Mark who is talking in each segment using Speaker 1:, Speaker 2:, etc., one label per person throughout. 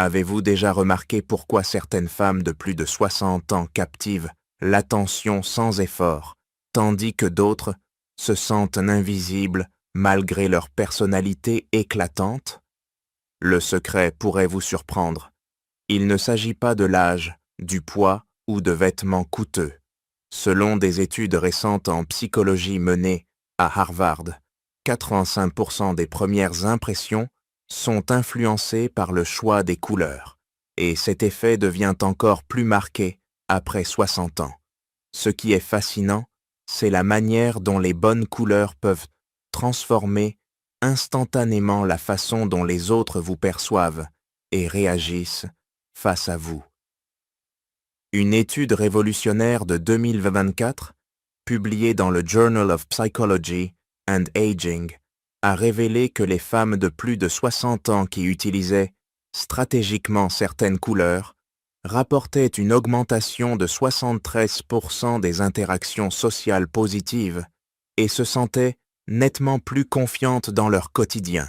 Speaker 1: Avez-vous déjà remarqué pourquoi certaines femmes de plus de 60 ans captivent l'attention sans effort, tandis que d'autres se sentent invisibles malgré leur personnalité éclatante? Le secret pourrait vous surprendre. Il ne s'agit pas de l'âge, du poids ou de vêtements coûteux. Selon des études récentes en psychologie menées à Harvard, 85% des premières impressions sont influencées par le choix des couleurs, et cet effet devient encore plus marqué après 60 ans. Ce qui est fascinant, c'est la manière dont les bonnes couleurs peuvent transformer instantanément la façon dont les autres vous perçoivent et réagissent face à vous. Une étude révolutionnaire de 2024, publiée dans le Journal of Psychology and Aging, a révélé que les femmes de plus de 60 ans qui utilisaient stratégiquement certaines couleurs rapportaient une augmentation de 73% des interactions sociales positives et se sentaient nettement plus confiantes dans leur quotidien.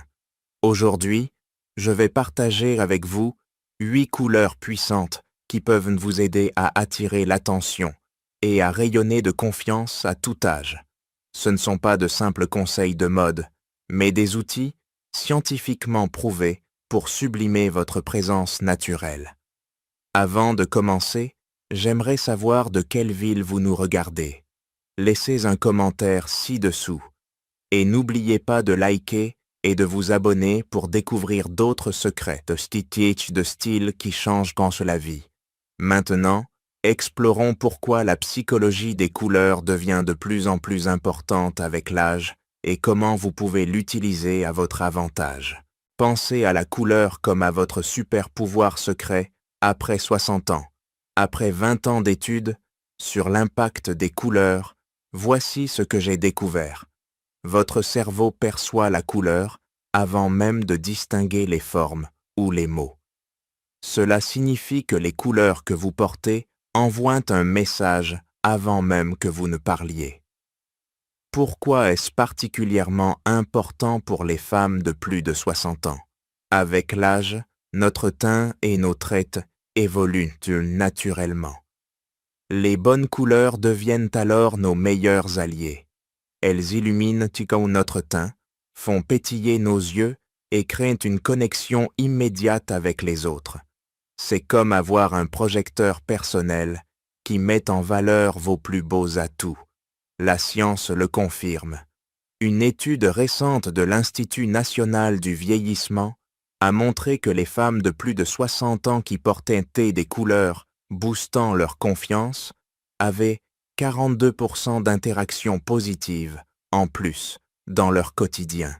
Speaker 1: Aujourd'hui, je vais partager avec vous 8 couleurs puissantes qui peuvent vous aider à attirer l'attention et à rayonner de confiance à tout âge. Ce ne sont pas de simples conseils de mode, mais des outils scientifiquement prouvés pour sublimer votre présence naturelle. Avant de commencer, j'aimerais savoir de quelle ville vous nous regardez. Laissez un commentaire ci-dessous. Et n'oubliez pas de liker et de vous abonner pour découvrir d'autres secrets de style qui changent la vie. Maintenant, explorons pourquoi la psychologie des couleurs devient de plus en plus importante avec l'âge et comment vous pouvez l'utiliser à votre avantage. Pensez à la couleur comme à votre super pouvoir secret après 60 ans. Après 20 ans d'études sur l'impact des couleurs, voici ce que j'ai découvert. Votre cerveau perçoit la couleur avant même de distinguer les formes ou les mots. Cela signifie que les couleurs que vous portez envoient un message avant même que vous ne parliez. Pourquoi est-ce particulièrement important pour les femmes de plus de 60 ans? Avec l'âge, notre teint et nos traits évoluent naturellement. Les bonnes couleurs deviennent alors nos meilleurs alliés. Elles illuminent notre teint, font pétiller nos yeux et créent une connexion immédiate avec les autres. C'est comme avoir un projecteur personnel qui met en valeur vos plus beaux atouts. La science le confirme. Une étude récente de l'Institut national du vieillissement a montré que les femmes de plus de 60 ans qui portaient des couleurs boostant leur confiance avaient 42% d'interactions positives en plus dans leur quotidien.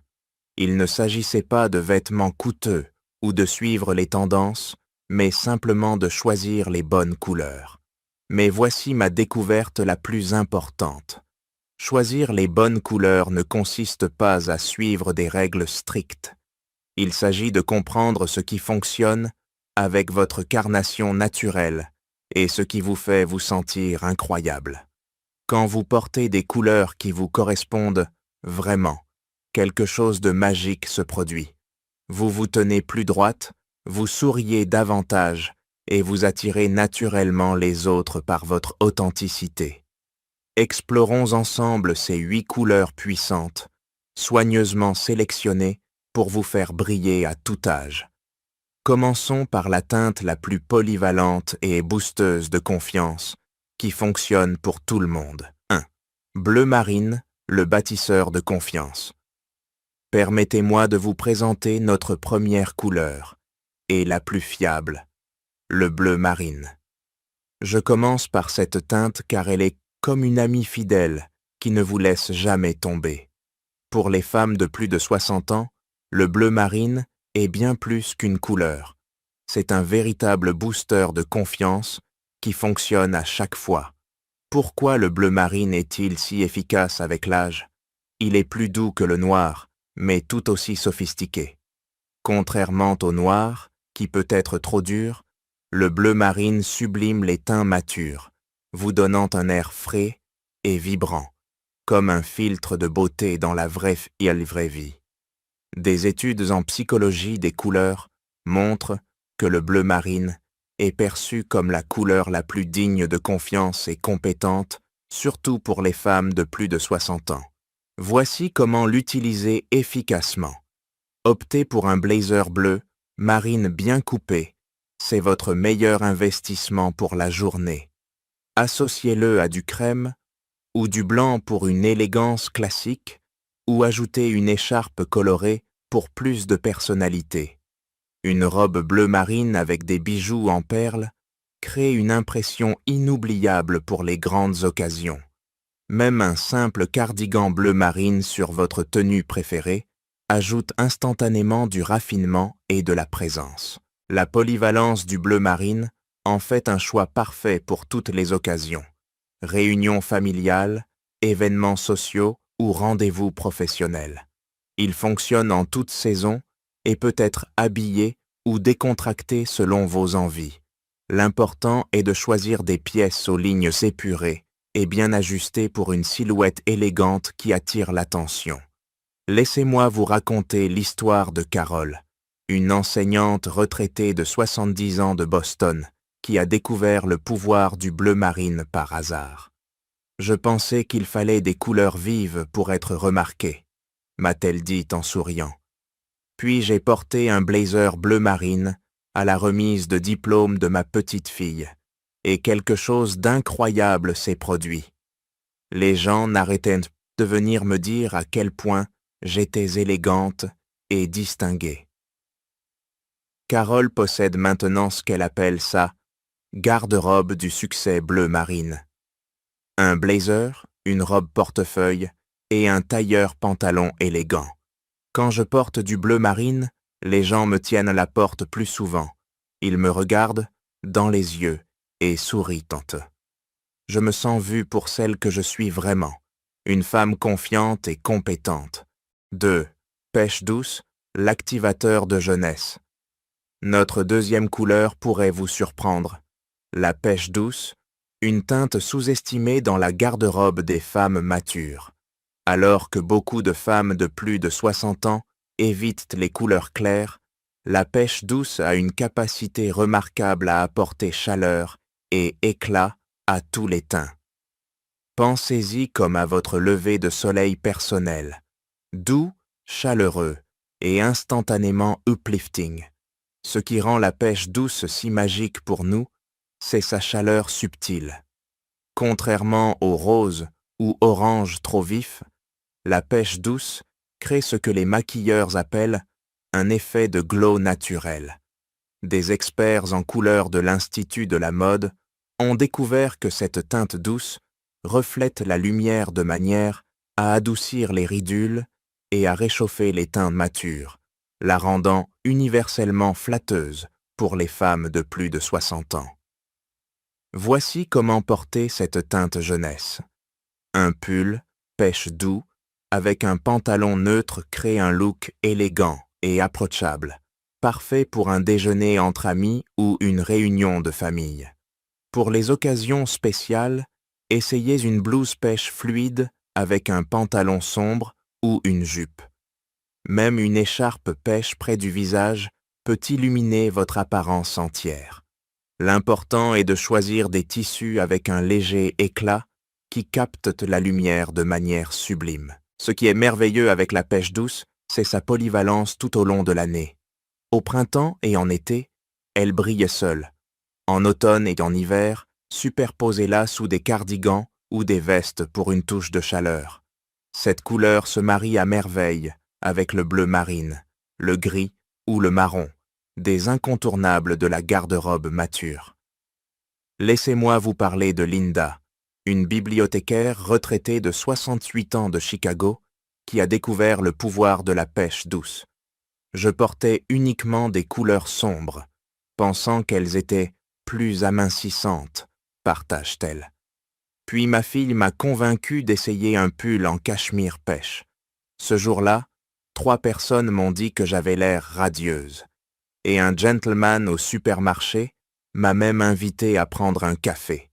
Speaker 1: Il ne s'agissait pas de vêtements coûteux ou de suivre les tendances, mais simplement de choisir les bonnes couleurs. Mais voici ma découverte la plus importante. Choisir les bonnes couleurs ne consiste pas à suivre des règles strictes. Il s'agit de comprendre ce qui fonctionne avec votre carnation naturelle et ce qui vous fait vous sentir incroyable. Quand vous portez des couleurs qui vous correspondent vraiment, quelque chose de magique se produit. Vous vous tenez plus droite, vous souriez davantage et vous attirez naturellement les autres par votre authenticité. Explorons ensemble ces 8 couleurs puissantes, soigneusement sélectionnées pour vous faire briller à tout âge. Commençons par la teinte la plus polyvalente et boosteuse de confiance, qui fonctionne pour tout le monde. 1. Bleu marine, le bâtisseur de confiance. Permettez-moi de vous présenter notre première couleur, et la plus fiable, le bleu marine. Je commence par cette teinte car elle est comme une amie fidèle qui ne vous laisse jamais tomber. Pour les femmes de plus de 60 ans, le bleu marine est bien plus qu'une couleur. C'est un véritable booster de confiance qui fonctionne à chaque fois. Pourquoi le bleu marine est-il si efficace avec l'âge? Il est plus doux que le noir, mais tout aussi sophistiqué. Contrairement au noir, qui peut être trop dur, le bleu marine sublime les teints matures, vous donnant un air frais et vibrant, comme un filtre de beauté dans la vraie vie. Des études en psychologie des couleurs montrent que le bleu marine est perçu comme la couleur la plus digne de confiance et compétente, surtout pour les femmes de plus de 60 ans. Voici comment l'utiliser efficacement. Optez pour un blazer bleu, marine bien coupé. C'est votre meilleur investissement pour la journée. Associez-le à du crème ou du blanc pour une élégance classique, ou ajoutez une écharpe colorée pour plus de personnalité. Une robe bleu marine avec des bijoux en perles crée une impression inoubliable pour les grandes occasions. Même un simple cardigan bleu marine sur votre tenue préférée ajoute instantanément du raffinement et de la présence. La polyvalence du bleu marine en fait un choix parfait pour toutes les occasions. Réunions familiales, événements sociaux ou rendez-vous professionnels. Il fonctionne en toute saison et peut être habillé ou décontracté selon vos envies. L'important est de choisir des pièces aux lignes épurées et bien ajustées pour une silhouette élégante qui attire l'attention. Laissez-moi vous raconter l'histoire de Carole, une enseignante retraitée de 70 ans de Boston qui a découvert le pouvoir du bleu marine par hasard. Je pensais qu'il fallait des couleurs vives pour être remarqué, m'a-t-elle dit en souriant. Puis j'ai porté un blazer bleu marine à la remise de diplôme de ma petite fille, et quelque chose d'incroyable s'est produit. Les gens n'arrêtaient de venir me dire à quel point j'étais élégante et distinguée. Carole possède maintenant ce qu'elle appelle sa garde-robe du succès bleu marine. Un blazer, une robe portefeuille et un tailleur pantalon élégant. Quand je porte du bleu marine, les gens me tiennent à la porte plus souvent. Ils me regardent dans les yeux et sourient tantôt. Je me sens vue pour celle que je suis vraiment, une femme confiante et compétente. 2. Pêche douce, l'activateur de jeunesse. Notre deuxième couleur pourrait vous surprendre. La pêche douce, une teinte sous-estimée dans la garde-robe des femmes matures. Alors que beaucoup de femmes de plus de 60 ans évitent les couleurs claires, la pêche douce a une capacité remarquable à apporter chaleur et éclat à tous les teints. Pensez-y comme à votre lever de soleil personnel, doux, chaleureux et instantanément uplifting. Ce qui rend la pêche douce si magique pour nous, c'est sa chaleur subtile. Contrairement au rose ou orange trop vif, la pêche douce crée ce que les maquilleurs appellent un effet de glow naturel. Des experts en couleurs de l'Institut de la mode ont découvert que cette teinte douce reflète la lumière de manière à adoucir les ridules et à réchauffer les teints matures, la rendant universellement flatteuse pour les femmes de plus de 60 ans. Voici comment porter cette teinte jeunesse. Un pull, pêche doux, avec un pantalon neutre crée un look élégant et approchable, parfait pour un déjeuner entre amis ou une réunion de famille. Pour les occasions spéciales, essayez une blouse pêche fluide avec un pantalon sombre ou une jupe. Même une écharpe pêche près du visage peut illuminer votre apparence entière. L'important est de choisir des tissus avec un léger éclat qui captent la lumière de manière sublime. Ce qui est merveilleux avec la pêche douce, c'est sa polyvalence tout au long de l'année. Au printemps et en été, elle brille seule. En automne et en hiver, superposez-la sous des cardigans ou des vestes pour une touche de chaleur. Cette couleur se marie à merveille avec le bleu marine, le gris ou le marron, des incontournables de la garde-robe mature. Laissez-moi vous parler de Linda, une bibliothécaire retraitée de 68 ans de Chicago qui a découvert le pouvoir de la pêche douce. Je portais uniquement des couleurs sombres, pensant qu'elles étaient plus amincissantes, partage-t-elle. Puis ma fille m'a convaincu d'essayer un pull en cachemire pêche. Ce jour-là, 3 personnes m'ont dit que j'avais l'air radieuse. Et un gentleman au supermarché m'a même invité à prendre un café.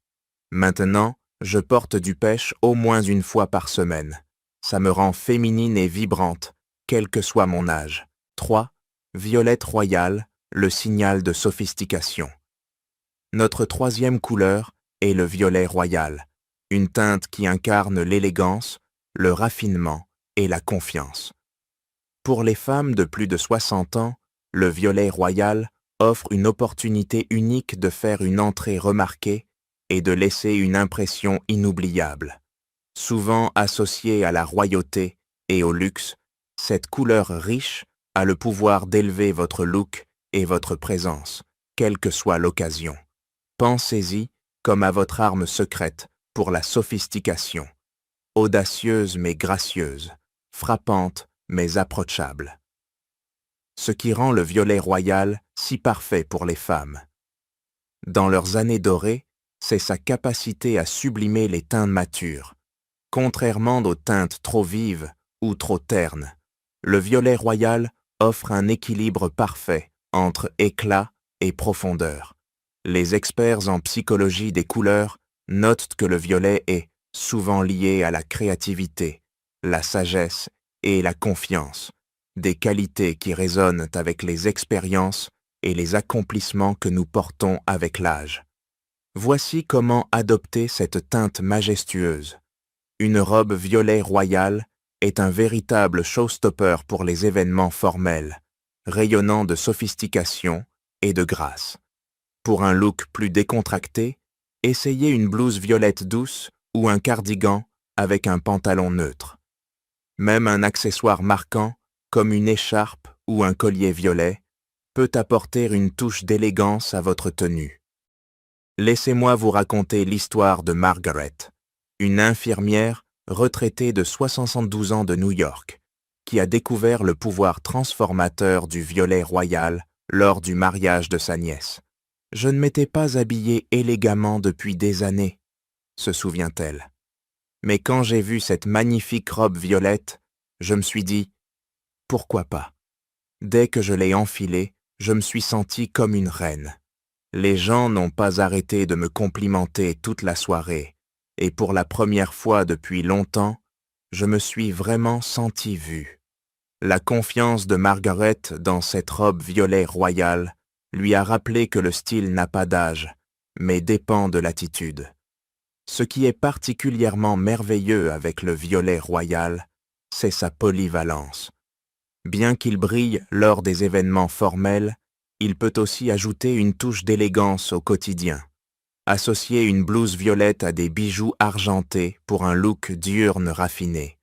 Speaker 1: Maintenant, je porte du pêche au moins une fois par semaine. Ça me rend féminine et vibrante, quel que soit mon âge. 3. Violette royale, le signal de sophistication. Notre troisième couleur est le violet royal, une teinte qui incarne l'élégance, le raffinement et la confiance. Pour les femmes de plus de 60 ans, le violet royal offre une opportunité unique de faire une entrée remarquée et de laisser une impression inoubliable. Souvent associée à la royauté et au luxe, cette couleur riche a le pouvoir d'élever votre look et votre présence, quelle que soit l'occasion. Pensez-y comme à votre arme secrète pour la sophistication, audacieuse mais gracieuse, frappante mais approchable. Ce qui rend le violet royal si parfait pour les femmes. Dans leurs années dorées, c'est sa capacité à sublimer les teintes matures. Contrairement aux teintes trop vives ou trop ternes, le violet royal offre un équilibre parfait entre éclat et profondeur. Les experts en psychologie des couleurs notent que le violet est souvent lié à la créativité, la sagesse et la confiance, des qualités qui résonnent avec les expériences et les accomplissements que nous portons avec l'âge. Voici comment adopter cette teinte majestueuse. Une robe violet royale est un véritable showstopper pour les événements formels, rayonnant de sophistication et de grâce. Pour un look plus décontracté, essayez une blouse violette douce ou un cardigan avec un pantalon neutre. Même un accessoire marquant, comme une écharpe ou un collier violet, peut apporter une touche d'élégance à votre tenue. Laissez-moi vous raconter l'histoire de Margaret, une infirmière retraitée de 72 ans de New York, qui a découvert le pouvoir transformateur du violet royal lors du mariage de sa nièce. « Je ne m'étais pas habillée élégamment depuis des années », se souvient-elle. Mais quand j'ai vu cette magnifique robe violette, je me suis dit « Pourquoi pas ?» Dès que je l'ai enfilée, je me suis sentie comme une reine. Les gens n'ont pas arrêté de me complimenter toute la soirée, et pour la première fois depuis longtemps, je me suis vraiment sentie vue. La confiance de Margaret dans cette robe violet royale lui a rappelé que le style n'a pas d'âge, mais dépend de l'attitude. Ce qui est particulièrement merveilleux avec le violet royal, c'est sa polyvalence. Bien qu'il brille lors des événements formels, il peut aussi ajouter une touche d'élégance au quotidien. Associez une blouse violette à des bijoux argentés pour un look diurne raffiné.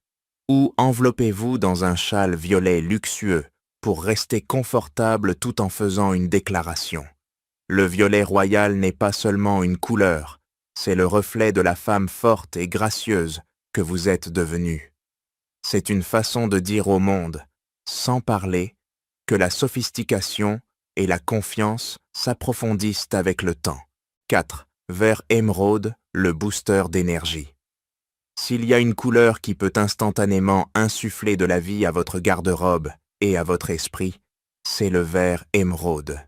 Speaker 1: Ou enveloppez-vous dans un châle violet luxueux pour rester confortable tout en faisant une déclaration. Le violet royal n'est pas seulement une couleur, c'est le reflet de la femme forte et gracieuse que vous êtes devenue. C'est une façon de dire au monde, sans parler, que la sophistication et la confiance s'approfondissent avec le temps. 4. Vert émeraude, le booster d'énergie. S'il y a une couleur qui peut instantanément insuffler de la vie à votre garde-robe et à votre esprit, c'est le vert émeraude.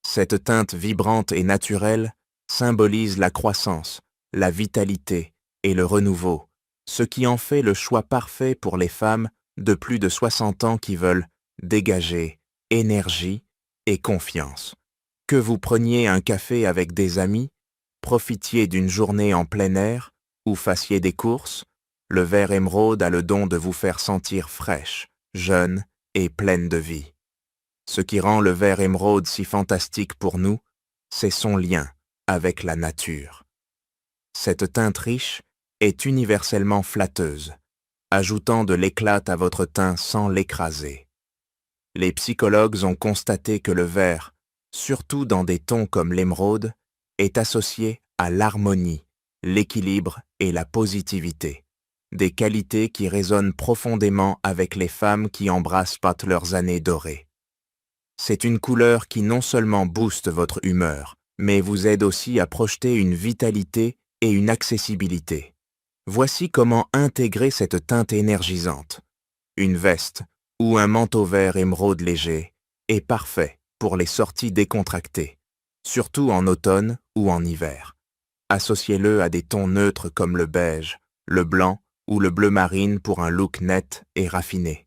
Speaker 1: Cette teinte vibrante et naturelle symbolise la croissance, la vitalité et le renouveau, ce qui en fait le choix parfait pour les femmes de plus de 60 ans qui veulent dégager énergie et confiance. Que vous preniez un café avec des amis, profitiez d'une journée en plein air ou fassiez des courses, le vert émeraude a le don de vous faire sentir fraîche, jeune et pleine de vie. Ce qui rend le vert émeraude si fantastique pour nous, c'est son lien avec la nature. Cette teinte riche est universellement flatteuse, ajoutant de l'éclat à votre teint sans l'écraser. Les psychologues ont constaté que le vert, surtout dans des tons comme l'émeraude, est associé à l'harmonie, l'équilibre et la positivité, des qualités qui résonnent profondément avec les femmes qui embrassent leurs années dorées. C'est une couleur qui non seulement booste votre humeur, mais vous aide aussi à projeter une vitalité et une accessibilité. Voici comment intégrer cette teinte énergisante. Une veste ou un manteau vert émeraude léger est parfait pour les sorties décontractées, surtout en automne ou en hiver. Associez-le à des tons neutres comme le beige, le blanc ou le bleu marine pour un look net et raffiné.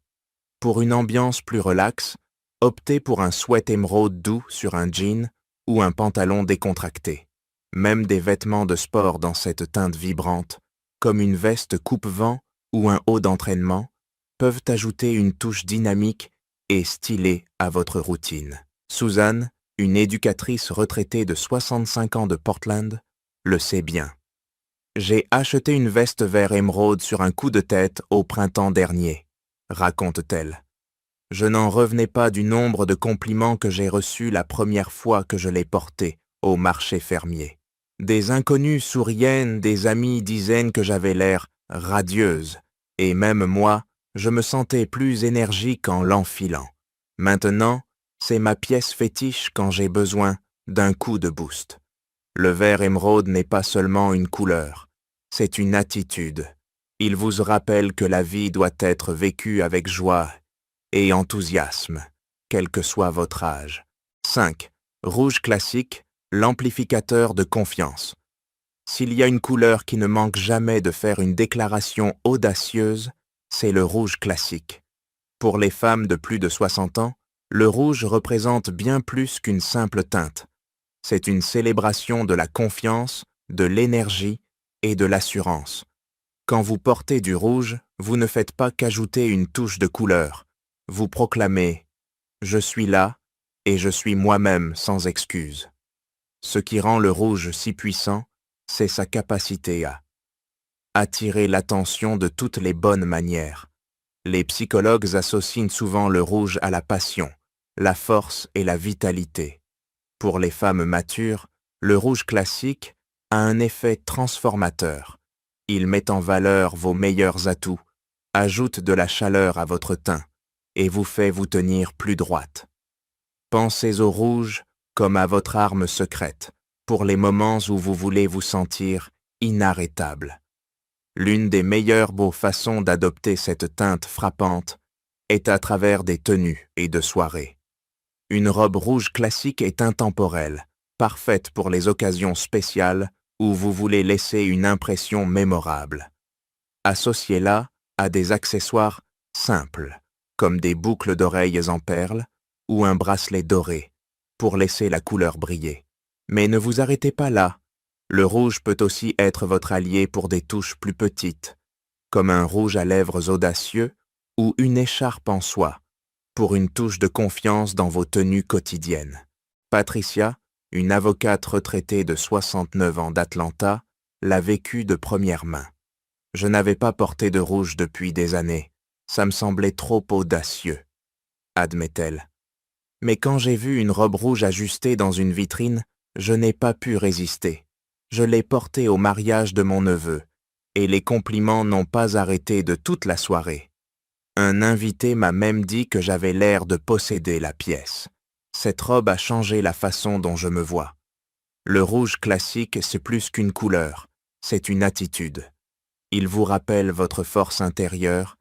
Speaker 1: Pour une ambiance plus relaxe, Optez pour un sweat émeraude doux sur un jean ou un pantalon décontracté. Même des vêtements de sport dans cette teinte vibrante, comme une veste coupe-vent ou un haut d'entraînement, peuvent ajouter une touche dynamique et stylée à votre routine. Suzanne, une éducatrice retraitée de 65 ans de Portland, le sait bien. J'ai acheté une veste vert émeraude sur un coup de tête au printemps dernier, raconte-t-elle. Je n'en revenais pas du nombre de compliments que j'ai reçus la première fois que je l'ai portée au marché fermier. Des inconnus souriaient, des amis disaient que j'avais l'air radieuse, et même moi, je me sentais plus énergique en l'enfilant. Maintenant, c'est ma pièce fétiche quand j'ai besoin d'un coup de boost. Le vert émeraude n'est pas seulement une couleur, c'est une attitude. Il vous rappelle que la vie doit être vécue avec joie et enthousiasme, quel que soit votre âge. 5. Rouge classique, l'amplificateur de confiance. S'il y a une couleur qui ne manque jamais de faire une déclaration audacieuse, c'est le rouge classique. Pour les femmes de plus de 60 ans, le rouge représente bien plus qu'une simple teinte. C'est une célébration de la confiance, de l'énergie et de l'assurance. Quand vous portez du rouge, vous ne faites pas qu'ajouter une touche de couleur. Vous proclamez « Je suis là et je suis moi-même sans excuse ». Ce qui rend le rouge si puissant, c'est sa capacité à attirer l'attention de toutes les bonnes manières. Les psychologues associent souvent le rouge à la passion, la force et la vitalité. Pour les femmes matures, le rouge classique a un effet transformateur. Il met en valeur vos meilleurs atouts, ajoute de la chaleur à votre teint et vous fait vous tenir plus droite. Pensez au rouge comme à votre arme secrète pour les moments où vous voulez vous sentir inarrêtable. L'une des meilleures beaux façons d'adopter cette teinte frappante est à travers des tenues et de soirées. Une robe rouge classique est intemporelle, parfaite pour les occasions spéciales où vous voulez laisser une impression mémorable. Associez-la à des accessoires simples, comme des boucles d'oreilles en perles ou un bracelet doré, pour laisser la couleur briller. Mais ne vous arrêtez pas là. Le rouge peut aussi être votre allié pour des touches plus petites, comme un rouge à lèvres audacieux ou une écharpe en soie, pour une touche de confiance dans vos tenues quotidiennes. Patricia, une avocate retraitée de 69 ans d'Atlanta, l'a vécu de première main. Je n'avais pas porté de rouge depuis des années. Ça me semblait trop audacieux, admet-elle. Mais quand j'ai vu une robe rouge ajustée dans une vitrine, je n'ai pas pu résister. Je l'ai portée au mariage de mon neveu, et les compliments n'ont pas arrêté de toute la soirée. Un invité m'a même dit que j'avais l'air de posséder la pièce. Cette robe a changé la façon dont je me vois. Le rouge classique, c'est plus qu'une couleur, c'est une attitude. Il vous rappelle votre force intérieure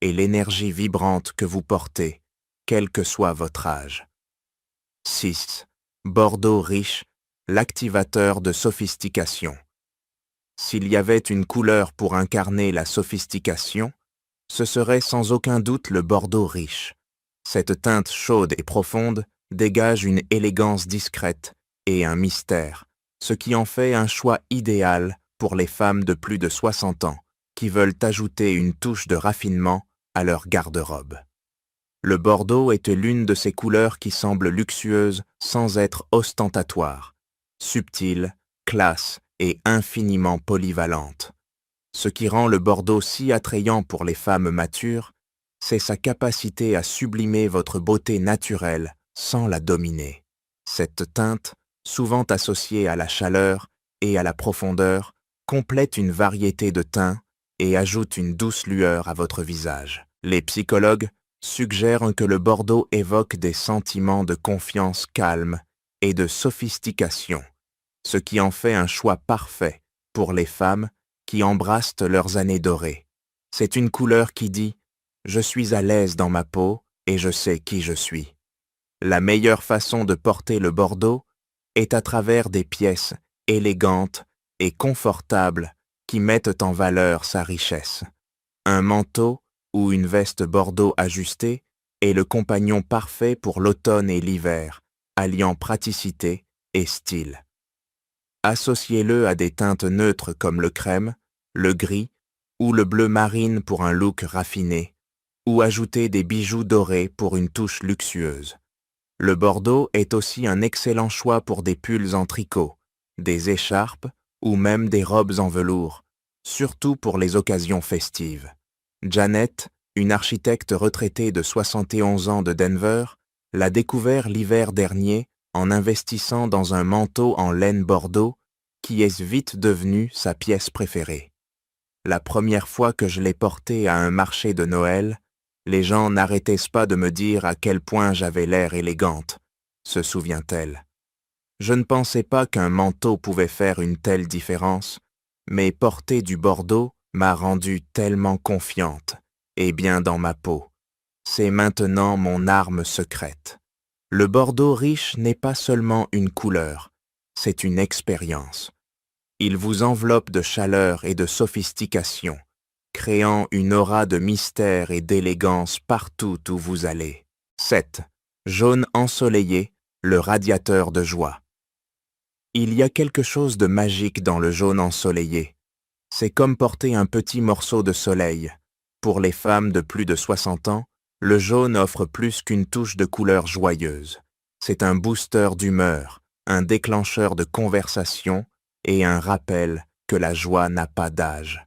Speaker 1: et l'énergie vibrante que vous portez, quel que soit votre âge. 6. Bordeaux riche, l'activateur de sophistication. S'il y avait une couleur pour incarner la sophistication, ce serait sans aucun doute le bordeaux riche. Cette teinte chaude et profonde dégage une élégance discrète et un mystère, ce qui en fait un choix idéal pour les femmes de plus de 60 ans qui veulent ajouter une touche de raffinement à leur garde-robe. Le bordeaux est l'une de ces couleurs qui semblent luxueuses sans être ostentatoires, subtile, classe et infiniment polyvalente. Ce qui rend le bordeaux si attrayant pour les femmes matures, c'est sa capacité à sublimer votre beauté naturelle sans la dominer. Cette teinte, souvent associée à la chaleur et à la profondeur, complète une variété de teints et ajoute une douce lueur à votre visage. Les psychologues suggèrent que le bordeaux évoque des sentiments de confiance calme et de sophistication, ce qui en fait un choix parfait pour les femmes qui embrassent leurs années dorées. C'est une couleur qui dit « Je suis à l'aise dans ma peau et je sais qui je suis ». La meilleure façon de porter le bordeaux est à travers des pièces élégantes et confortables qui mettent en valeur sa richesse. Un manteau ou une veste bordeaux ajustée est le compagnon parfait pour l'automne et l'hiver, alliant praticité et style. Associez-le à des teintes neutres comme le crème, le gris ou le bleu marine pour un look raffiné, ou ajoutez des bijoux dorés pour une touche luxueuse. Le bordeaux est aussi un excellent choix pour des pulls en tricot, des écharpes ou même des robes en velours, surtout pour les occasions festives. Janet, une architecte retraitée de 71 ans de Denver, l'a découvert l'hiver dernier en investissant dans un manteau en laine bordeaux qui est vite devenu sa pièce préférée. La première fois que je l'ai porté à un marché de Noël, les gens n'arrêtaient pas de me dire à quel point j'avais l'air élégante, se souvient-elle. Je ne pensais pas qu'un manteau pouvait faire une telle différence, mais porter du bordeaux m'a rendue tellement confiante et bien dans ma peau. C'est maintenant mon arme secrète. Le bordeaux riche n'est pas seulement une couleur, c'est une expérience. Il vous enveloppe de chaleur et de sophistication, créant une aura de mystère et d'élégance partout où vous allez. 7. Jaune ensoleillé, le radiateur de joie. Il y a quelque chose de magique dans le jaune ensoleillé. C'est comme porter un petit morceau de soleil. Pour les femmes de plus de 60 ans, le jaune offre plus qu'une touche de couleur joyeuse. C'est un booster d'humeur, un déclencheur de conversation et un rappel que la joie n'a pas d'âge.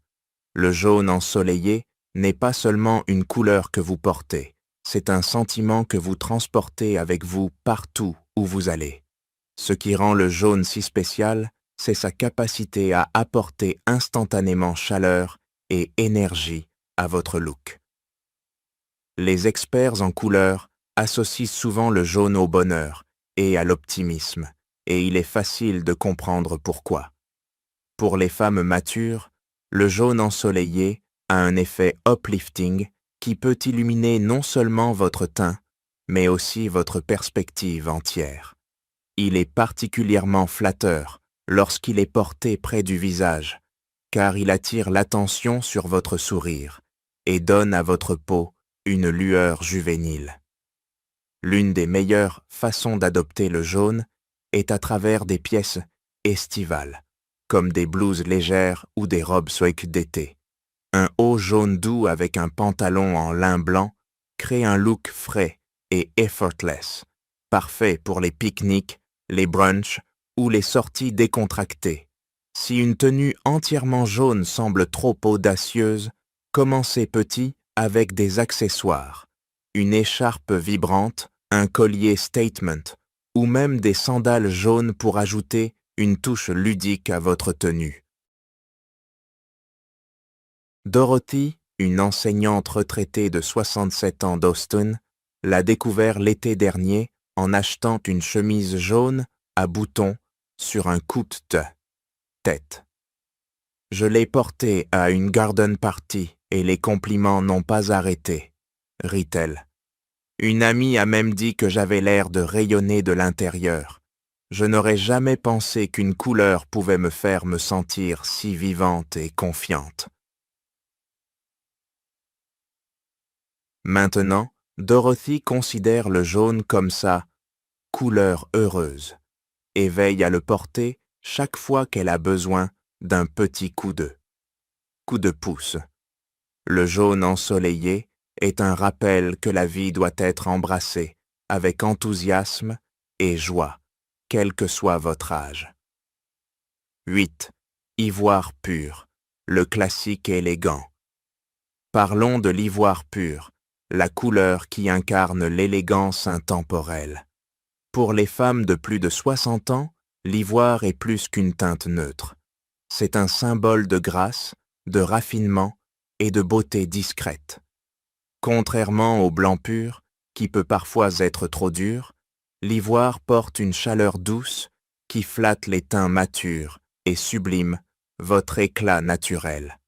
Speaker 1: Le jaune ensoleillé n'est pas seulement une couleur que vous portez, c'est un sentiment que vous transportez avec vous partout où vous allez. Ce qui rend le jaune si spécial, c'est sa capacité à apporter instantanément chaleur et énergie à votre look. Les experts en couleurs associent souvent le jaune au bonheur et à l'optimisme, et il est facile de comprendre pourquoi. Pour les femmes matures, le jaune ensoleillé a un effet uplifting qui peut illuminer non seulement votre teint, mais aussi votre perspective entière. Il est particulièrement flatteur lorsqu'il est porté près du visage, car il attire l'attention sur votre sourire et donne à votre peau une lueur juvénile. L'une des meilleures façons d'adopter le jaune est à travers des pièces estivales, comme des blouses légères ou des robes soieuse d'été. Un haut jaune doux avec un pantalon en lin blanc crée un look frais et effortless, parfait pour les pique-niques, les brunchs ou les sorties décontractées. Si une tenue entièrement jaune semble trop audacieuse, commencez petit avec des accessoires, une écharpe vibrante, un collier statement ou même des sandales jaunes pour ajouter une touche ludique à votre tenue. Dorothy, une enseignante retraitée de 67 ans d'Austin, l'a découvert l'été dernier en achetant une chemise jaune à boutons sur un coupe-tête. Je l'ai portée à une garden party et les compliments n'ont pas arrêté, rit-elle. Une amie a même dit que j'avais l'air de rayonner de l'intérieur. Je n'aurais jamais pensé qu'une couleur pouvait me faire me sentir si vivante et confiante. Maintenant, Dorothy considère le jaune comme sa couleur heureuse et veille à le porter chaque fois qu'elle a besoin d'un petit coup de pouce. Le jaune ensoleillé est un rappel que la vie doit être embrassée avec enthousiasme et joie, quel que soit votre âge. 8. Ivoire pur, le classique élégant. Parlons de l'ivoire pur, la couleur qui incarne l'élégance intemporelle. Pour les femmes de plus de 60 ans, l'ivoire est plus qu'une teinte neutre. C'est un symbole de grâce, de raffinement et de beauté discrète. Contrairement au blanc pur, qui peut parfois être trop dur, l'ivoire porte une chaleur douce qui flatte les teints matures et sublime votre éclat naturel.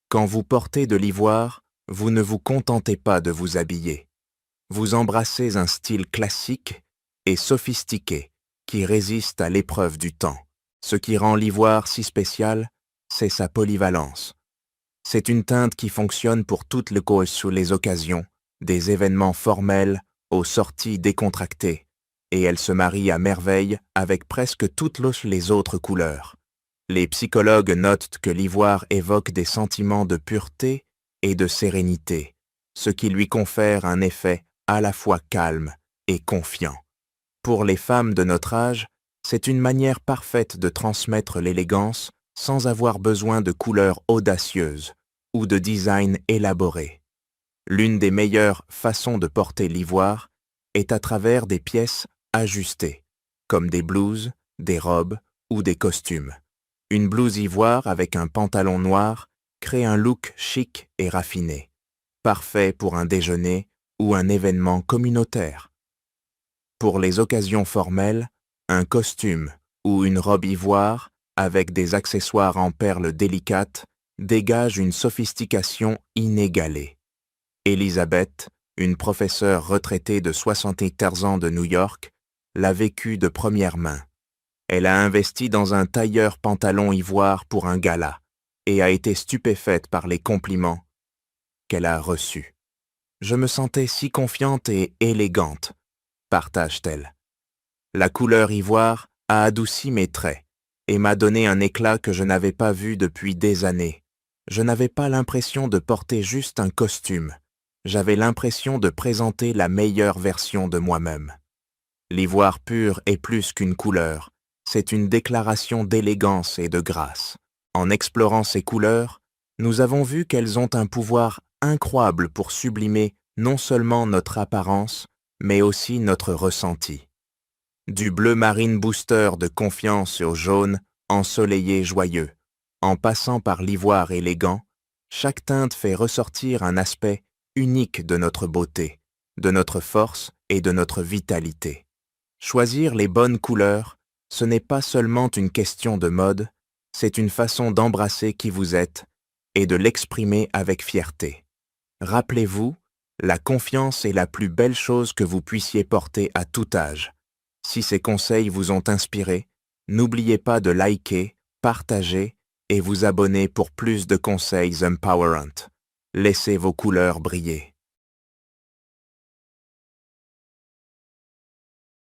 Speaker 1: Quand vous portez de l'ivoire, vous ne vous contentez pas de vous habiller. Vous embrassez un style classique et sophistiqué qui résiste à l'épreuve du temps. Ce qui rend l'ivoire si spécial, c'est sa polyvalence. C'est une teinte qui fonctionne pour toutes les causes sous les occasions, des événements formels aux sorties décontractées, et elle se marie à merveille avec presque toutes les autres couleurs. Les psychologues notent que l'ivoire évoque des sentiments de pureté et de sérénité, ce qui lui confère un effet à la fois calme et confiant. Pour les femmes de notre âge, c'est une manière parfaite de transmettre l'élégance sans avoir besoin de couleurs audacieuses ou de design élaboré. L'une des meilleures façons de porter l'ivoire est à travers des pièces ajustées, comme des blouses, des robes ou des costumes. Une blouse ivoire avec un pantalon noir crée un look chic et raffiné, parfait pour un déjeuner ou un événement communautaire. Pour les occasions formelles, un costume ou une robe ivoire avec des accessoires en perles délicates dégage une sophistication inégalée. Elisabeth, une professeure retraitée de 74 ans de New York, l'a vécu de première main. Elle a investi dans un tailleur pantalon ivoire pour un gala et a été stupéfaite par les compliments qu'elle a reçus. « Je me sentais si confiante et élégante », partage-t-elle. La couleur ivoire a adouci mes traits et m'a donné un éclat que je n'avais pas vu depuis des années. Je n'avais pas l'impression de porter juste un costume. J'avais l'impression de présenter la meilleure version de moi-même. L'ivoire pur est plus qu'une couleur, c'est une déclaration d'élégance et de grâce. En explorant ces couleurs, nous avons vu qu'elles ont un pouvoir incroyable pour sublimer non seulement notre apparence, mais aussi notre ressenti. Du bleu marine booster de confiance au jaune ensoleillé joyeux, en passant par l'ivoire élégant, chaque teinte fait ressortir un aspect unique de notre beauté, de notre force et de notre vitalité. Choisir les bonnes couleurs, ce n'est pas seulement une question de mode, c'est une façon d'embrasser qui vous êtes et de l'exprimer avec fierté. Rappelez-vous, la confiance est la plus belle chose que vous puissiez porter à tout âge. Si ces conseils vous ont inspiré, n'oubliez pas de liker, partager et vous abonner pour plus de conseils empowerant. Laissez vos couleurs briller.